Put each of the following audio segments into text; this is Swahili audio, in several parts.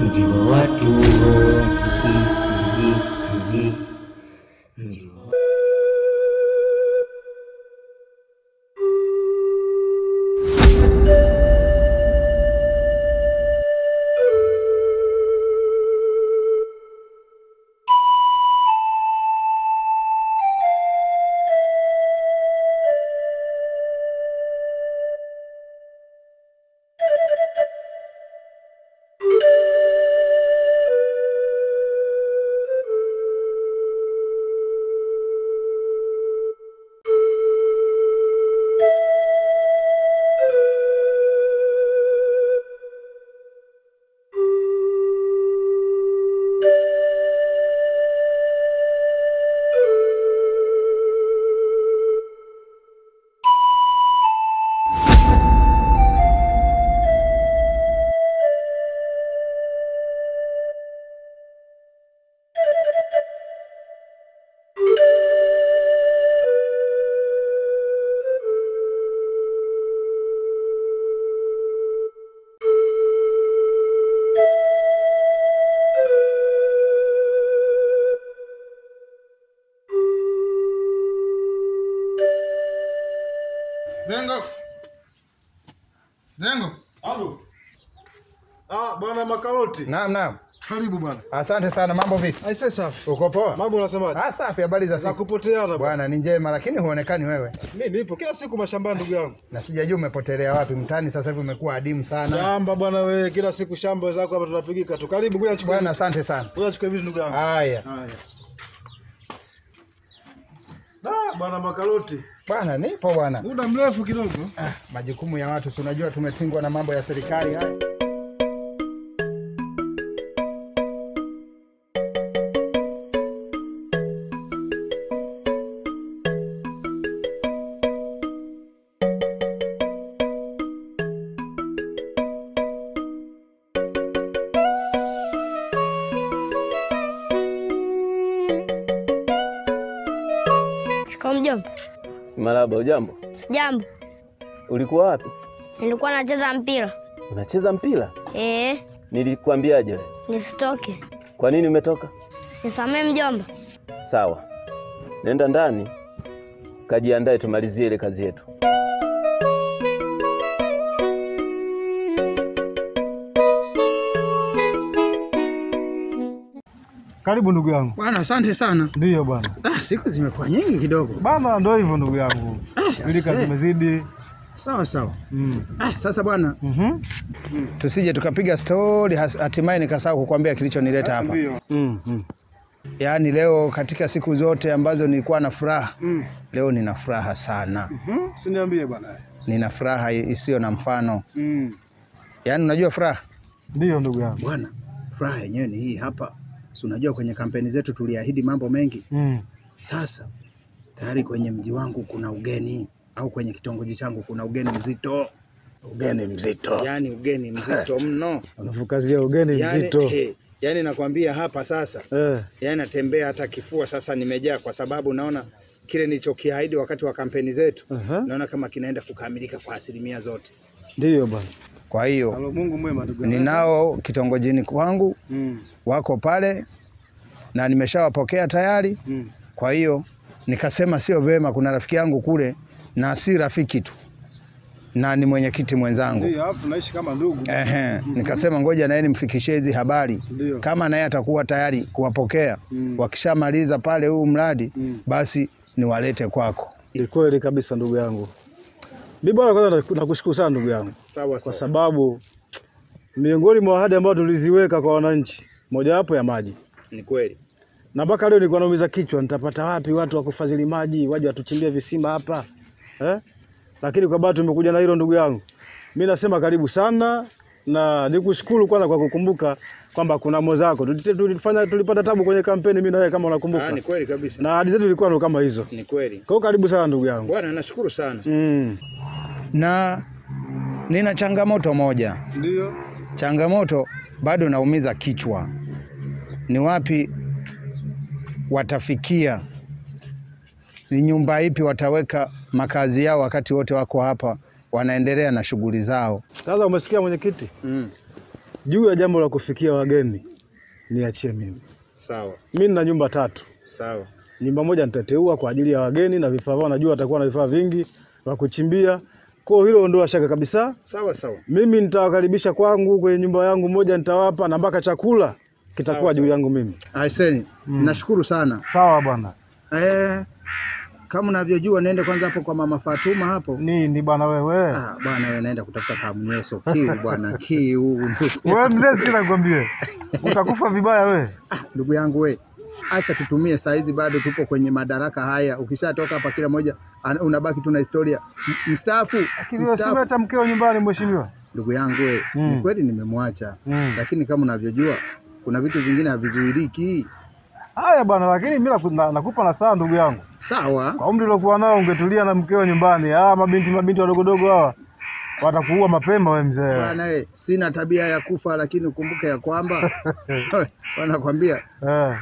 mji wa watu, mji wa Zengo. Halo. Bwana Makaroti. Naam. Karibu bwana. Asante sana, mambo vipi? Aisee safi. Uko poa? Mambo unasemaje? Safi, habari za siku. Kupoteana Bwana ni njema lakini huonekani wewe. Mimi nipo kila siku mashambani ndugu yangu. Na sijajua umepotelea wapi, mtani sasa hivi umekuwa adimu sana. Shamba bwana wewe, kila siku shamba zako hapa tunapigika tu. Karibu ngoja chukue. Bwana asante sana. Ngoja chukue vitu ndugu yangu. Haya. Bwana Makaroti. Bwana nipo bwana. Muda mrefu kidogo. Majukumu ya watu tunajua tumetingwa na mambo ya serikali haya. Mjomba. Marahaba, ujambo? Sijambo. Ulikuwa wapi? Nilikuwa nacheza mpira. Unacheza mpira? Nilikwambiaje wewe? Nisitoke. Kwa nini umetoka? Nisamee mjomba. Sawa. Nenda ndani. Kajiandae tumalizie ile kazi yetu. Karibu ndugu yangu. Bwana asante sana. Ndio bwana. Siku zimekuwa nyingi kidogo. Bwana ndio hivyo ndugu yangu. Pilika zimezidi. Sawa. Sasa bwana. Tusije tukapiga story hatimaye nikasahau kukuambia kilichonileta hapa. Ndio. Yaani leo katika siku zote ambazo nilikuwa na furaha, leo nina furaha sana. Usiniambie bwana. Nina furaha isiyo na mfano. Yaani unajua furaha? Ndio ndugu yangu. Bwana, furaha yenyewe ni hii hapa. Si unajua kwenye kampeni zetu tuliahidi mambo mengi. Sasa tayari kwenye mji wangu kuna ugeni, au kwenye kitongoji changu kuna ugeni mzito. Ugeni mzito. Yaani ugeni mzito mno. Unafukazia ugeni mzito. Yaani nakwambia hapa sasa. Yaani natembea hata kifua sasa nimejaa kwa sababu naona kile nilichokiahidi wakati wa kampeni zetu. Naona kama kinaenda kukamilika kwa asilimia zote. Ndio bwana. Kwa hiyo Mungu mwema ndugu yangu. Ninao kitongojini kwangu. Wako pale na nimeshawapokea tayari. Kwa hiyo nikasema sio vema, kuna rafiki yangu kule na si rafiki tu, na ni mwenyekiti mwenzangu. Ndio, hapo tunaishi kama ndugu. Nikasema ngoja na yeye nimfikishie hizi habari. Ndiyo. Kama naye atakuwa tayari kuwapokea. Wakishamaliza pale huu mradi basi niwalete kwako. Ni kweli kabisa ndugu yangu. Mimi bwana kwanza nakushukuru sana ndugu yangu. Sawa. Kwa sababu miongoni mwa ahadi ambazo tuliziweka kwa wananchi, mojawapo ya maji. Ni kweli. Na mpaka leo nilikuwa naumiza kichwa, nitapata wapi watu wa kufadhili maji waje watuchimbie visima hapa? Lakini kwa bahati tumekuja na hilo ndugu yangu. Mimi nasema karibu sana na nikushukuru kwanza kwa kukumbuka kwamba kuna mwenzako. Tulipata tabu kwenye kampeni mimi na wewe kama unakumbuka. Ni kweli kabisa. Na ahadi zetu zilikuwa ndo kama hizo. Ni kweli. Kwa hiyo karibu sana ndugu yangu. Bwana nashukuru sana. Na nina changamoto moja. Ndio. Changamoto bado naumiza kichwa. Ni wapi watafikia? Ni nyumba ipi wataweka makazi yao wakati wote wako hapa wanaendelea na shughuli zao? Sasa umesikia mwenyekiti? Juu ya jambo la kufikia wageni niachie mimi. Sawa. Mimi nina nyumba 3. Sawa. Nyumba moja nitateua kwa ajili ya wageni na vifaa vyao, najua watakuwa na vifaa vingi vya kuchimbia. Kwa hilo ondoa shaka kabisa. Sawa sawa. Mimi nitawakaribisha kwangu kwenye nyumba yangu moja, nitawapa na mpaka chakula kitakuwa juu yangu mimi. Aiseni, nashukuru sana. Sawa bwana. Kama unavyojua nende kwanza hapo kwa Mama Fatuma hapo. Nini bwana wewe? Bwana wewe naenda kutafuta kamnyeso kiu bwana kiu. Wewe mzee sikila nikwambie. Utakufa vibaya wewe. Ndugu yangu wewe. Acha tutumie saizi, bado tupo kwenye madaraka haya. Ukishatoka hapa kila moja unabaki tu na historia. Mstaafu. Lakini wewe simeacha mkeo nyumbani mheshimiwa. Ndugu yangu wewe, ni kweli nimemwacha. Lakini kama unavyojua kuna vitu vingine havizuiliki. Haya bwana, lakini mimi nakupa na saa ndugu yangu. Sawa. Kwa umri uliokuwa nao ungetulia na mkeo nyumbani. Mabinti wadogo hawa watakuua mapema wewe mzee. Bwana wewe, sina tabia ya kufa, lakini ukumbuke ya kwamba wanakwambia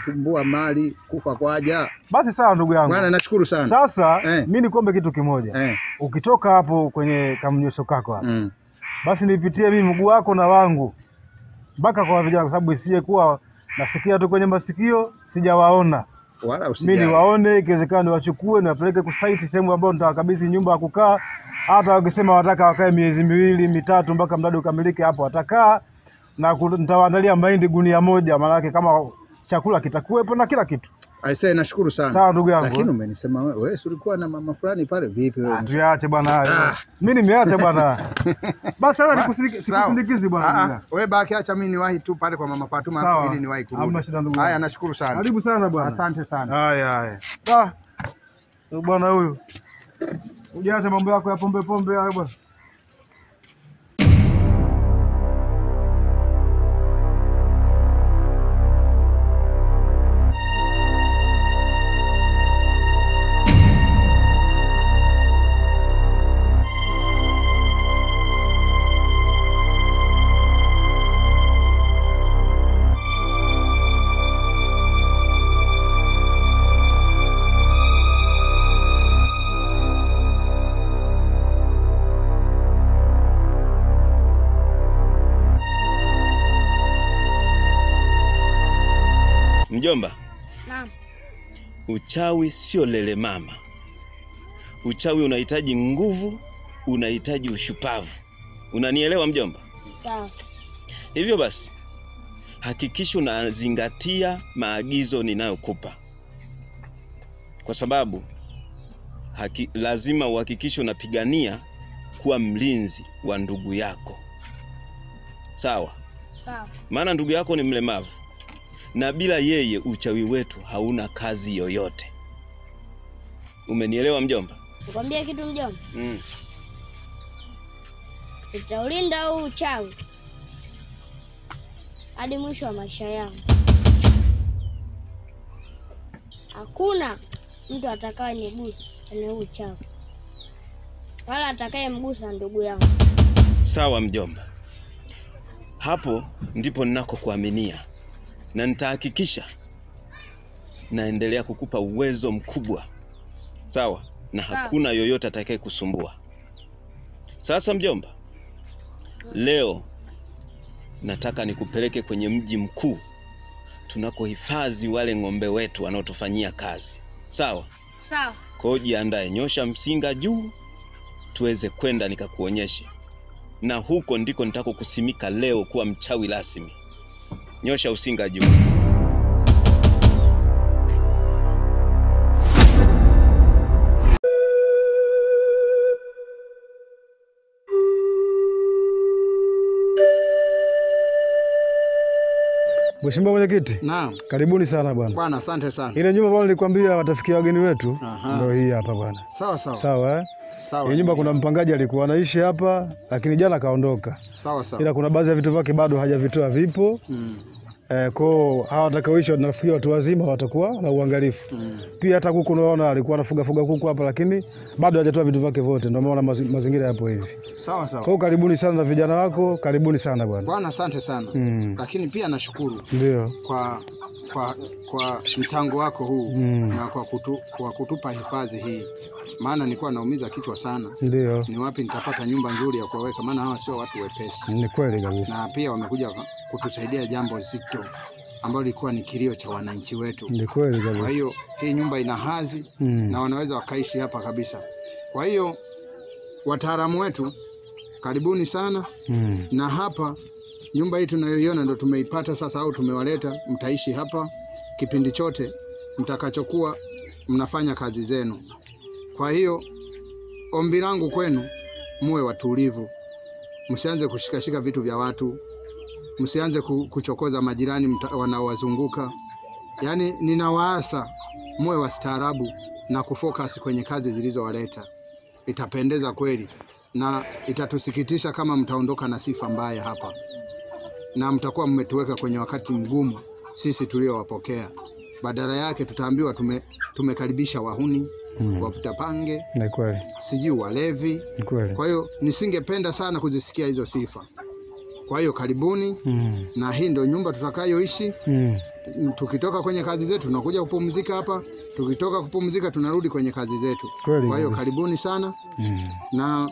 kumbua mali kufa kwaja. Basi sawa ndugu yangu. Bwana nashukuru sana. Sasa mimi nikombe kitu kimoja. Ukitoka hapo kwenye kamnyosho kako hapo. Basi nipitie mimi mguu wako na wangu mpaka kwa vijana, kwa sababu isiye kuwa nasikia tu kwenye masikio sijawaona. Wala usijali. Mimi niwaone, ikiwezekana niwachukue niwapeleke ku site sehemu ambayo nitawakabidhi nyumba ya kukaa. Hata wakisema wataka wakae miezi 2, 3 mpaka mradi ukamilike, hapo watakaa, na nitawaandalia mahindi gunia moja, maana yake kama chakula kitakuwepo na kila kitu. Aisee, nashukuru sana. Sawa ndugu yangu. Lakini umenisema wewe ulikuwa na mama fulani pale, vipi wewe? Tuache bwana. Mimi nimeacha bwana. Basi sasa nikusindikizi bwana. Wewe baki, acha mimi niwahi tu pale kwa Mama Fatuma ili niwahi kurudi. Haya, nashukuru sana. Karibu sana bwana. Asante sana. Haya. Bwana huyu. Ujiache mambo yako ya pombe hayo bwana. Mjomba. Naam. Uchawi sio lele mama. Uchawi unahitaji nguvu, unahitaji ushupavu. Unanielewa mjomba? Sawa. Hivyo basi, hakikisha unazingatia maagizo ninayokupa. Kwa sababu lazima uhakikishe unapigania kuwa mlinzi wa ndugu yako. Sawa? Sawa. Maana ndugu yako ni mlemavu. Na bila yeye uchawi wetu hauna kazi yoyote. Umenielewa mjomba? Nikwambie kitu mjomba? Nitaulinda huu uchawi hadi mwisho wa maisha yangu. Hakuna mtu atakayenigusa kwenye huu uchawi, wala atakayemgusa ndugu yangu. Sawa mjomba. Hapo ndipo ninakokuaminia. Na nitahakikisha naendelea kukupa uwezo mkubwa. Sawa? Na hakuna yoyote atakaye kusumbua. Sasa mjomba, leo nataka nikupeleke kwenye mji mkuu tunakohifadhi wale ng'ombe wetu wanaotufanyia kazi. Sawa? Sawa. Kwa hiyo jiandae, nyosha msinga juu tuweze kwenda nikakuonyeshe. Na huko ndiko nitakokusimika leo kuwa mchawi rasmi. Nyosha usinga juu. Mheshimiwa Mwenyekiti. Naam. Karibuni sana bwana. Bwana asante sana. Ile nyumba bwana nilikwambia watafikia wageni wetu. Ndio hii hapa bwana. Sawa. Sawa Ile nyumba kuna mpangaji alikuwa anaishi hapa, lakini jana kaondoka. Sawa. Ila kuna baadhi ya vitu vyake bado hajavitoa, vipo. Kwa hawa watakaoishi nafikiri watu wazima watakuwa na uangalifu. Pia hata kuku unaona alikuwa anafuga kuku hapa, lakini bado hajatoa vitu vyake vyote, ndio maana mazingira yapo hivi. Sawa. Kwa karibuni sana na vijana wako, karibuni sana bwana. Bwana asante sana. Lakini pia nashukuru ndio kwa kwa mchango wako huu na kwa kutupa hifadhi hii, maana nilikuwa naumiza kichwa sana. Ndio. Ni wapi nitapata nyumba nzuri ya kuweka, maana hawa sio watu wepesi. Ni kweli kabisa. Na pia wamekuja kutusaidia jambo zito ambalo lilikuwa ni kilio cha wananchi wetu. Ni kweli kabisa. Kwa hiyo hii nyumba ina hadhi na wanaweza wakaishi hapa kabisa. Kwa hiyo wataalamu wetu karibuni sana. Na hapa nyumba hii tunayoiona ndo tumeipata sasa, au tumewaleta, mtaishi hapa kipindi chote mtakachokuwa mnafanya kazi zenu. Kwa hiyo ombi langu kwenu, muwe watulivu, msianze kushikashika vitu vya watu, msianze kuchokoza majirani wanaowazunguka. Yaani ninawaasa muwe wastaarabu na kufocus kwenye kazi zilizowaleta. Itapendeza kweli na itatusikitisha kama mtaondoka na sifa mbaya hapa, na mtakuwa mmetuweka kwenye wakati mgumu sisi tuliowapokea. Badala yake tutaambiwa tumekaribisha wahuni, wavuta pange, ni kweli, sijui walevi. ni kweli. Kwa hiyo nisingependa sana kuzisikia hizo sifa. Kwa hiyo karibuni, na hii ndio nyumba tutakayoishi. Tukitoka kwenye kazi zetu tunakuja kupumzika hapa, tukitoka kupumzika tunarudi kwenye kazi zetu. Kwa hiyo karibuni sana. Na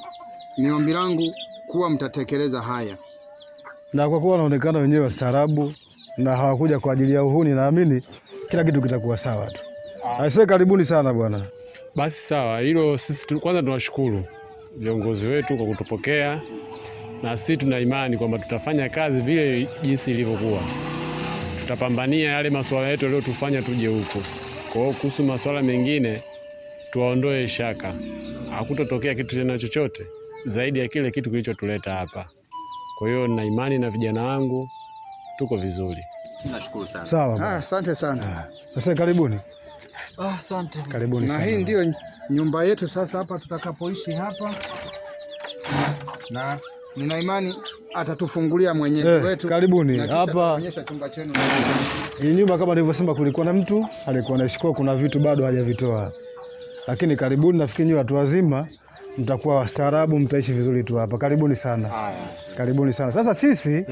ni ombi langu kuwa mtatekeleza haya. Na kwa kuwa wanaonekana wenyewe wastaarabu na hawakuja kwa ajili ya uhuni, naamini kila kitu kitakuwa sawa tu. Aisee, karibuni sana bwana. Basi sawa, hilo sisi kwanza tunawashukuru viongozi wetu kwa kutupokea, na sisi tuna imani kwamba tutafanya kazi vile jinsi ilivyokuwa. Tutapambania yale masuala yetu yaliyotufanya tuje huko. Kwa hiyo kuhusu masuala mengine tuwaondoe shaka. Hakutotokea kitu tena chochote zaidi ya kile kitu kilichotuleta hapa. Kwa hiyo nina imani na vijana wangu tuko vizuri. Nashukuru sana. Sawa. Asante sana. Sasa karibuni. Asante. Karibuni sana. Na hii ndio nyumba yetu sasa hapa tutakapoishi hapa. Na nina imani atatufungulia mwenyeji wetu. Karibuni. Hapa onyesha chumba chenu. Hii nyumba kama nilivyosema, kulikuwa na mtu alikuwa anashikwa, kuna vitu bado hajavitoa. Lakini karibuni, nafikiri nyinyi watu wazima mtakuwa wastaarabu, mtaishi vizuri tu hapa. Karibuni sana. Karibuni sana. Sasa sisi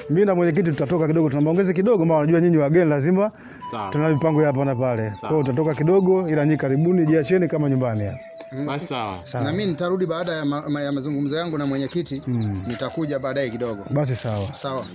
mimi na mwenyekiti tutatoka kidogo, tunaongeza kidogo, maana unajua nyinyi wageni lazima tuna mipango hapa na pale. Kwa hiyo tutatoka kidogo, ila nyinyi karibuni, jiacheni kama nyumbani hapa. Basi sawa. Na mimi nitarudi baada ya mazungumzo yangu na mwenyekiti, nitakuja baadaye kidogo. Basi sawa. Sawa.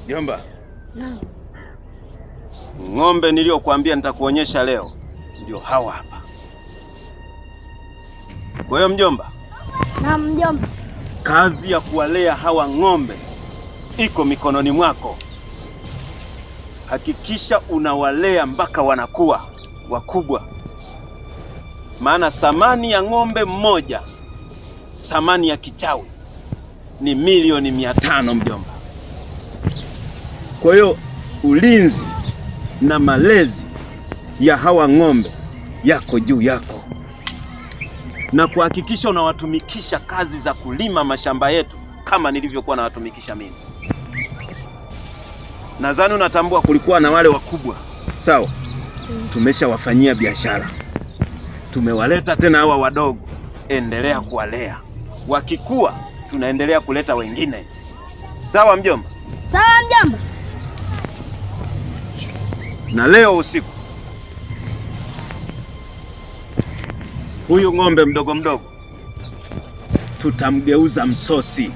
Jomba. Ng'ombe niliokuambia nitakuonyesha leo ndio hawa hapa. Kwa hiyo mjomba. Naam mjomba. Kazi ya kuwalea hawa ng'ombe iko mikononi mwako. Hakikisha unawalea mpaka wanakuwa wakubwa. Maana thamani ya ng'ombe mmoja, thamani ya kichawi ni milioni 500 mjomba. Kwa hiyo ulinzi na malezi ya hawa ng'ombe yako juu yako, na kuhakikisha unawatumikisha kazi za kulima mashamba yetu kama nilivyokuwa nawatumikisha mimi. Nadhani unatambua kulikuwa na wale wakubwa, sawa? Tumeshawafanyia biashara, tumewaleta tena hawa wadogo. Endelea kuwalea, wakikua tunaendelea kuleta wengine. Sawa mjomba? Sawa mjomba. Na leo usiku huyu ng'ombe mdogo mdogo tutamgeuza msosi.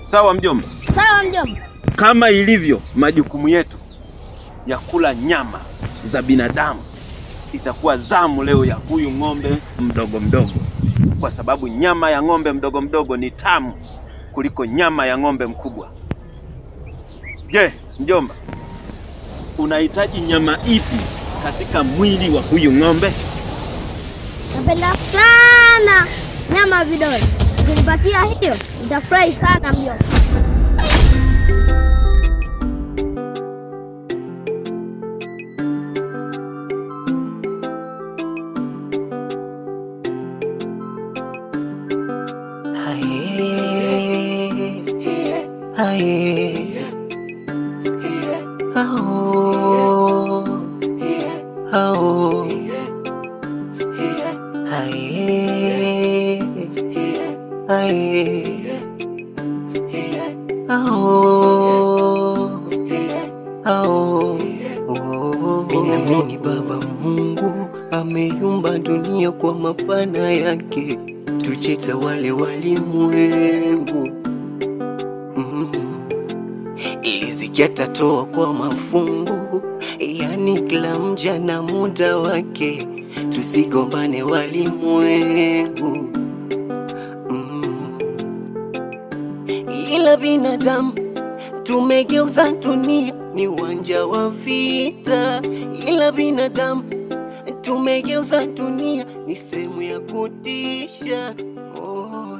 Sawa mjomba? Sawa mjomba. Kama ilivyo majukumu yetu, ya kula nyama za binadamu itakuwa zamu leo ya huyu ng'ombe mdogo mdogo, kwa sababu nyama ya ng'ombe mdogo mdogo ni tamu kuliko nyama ya ng'ombe mkubwa. Je, mjomba, unahitaji nyama ipi katika mwili wa huyu ng'ombe? Napenda sana nyama vidole. Ukinipatia hiyo, nitafurahi sana mjomba. Minamini Baba Mungu ameumba dunia kwa mapana yake, tuchita wale walimwengu ili zikatatoa kwa mafungu, yani kila mja na muda wake, tusigombane walimwengu. Ila binadamu tumegeuza dunia ni uwanja wa vita, ila binadamu tumegeuza dunia ni sehemu ya kutisha. Oh,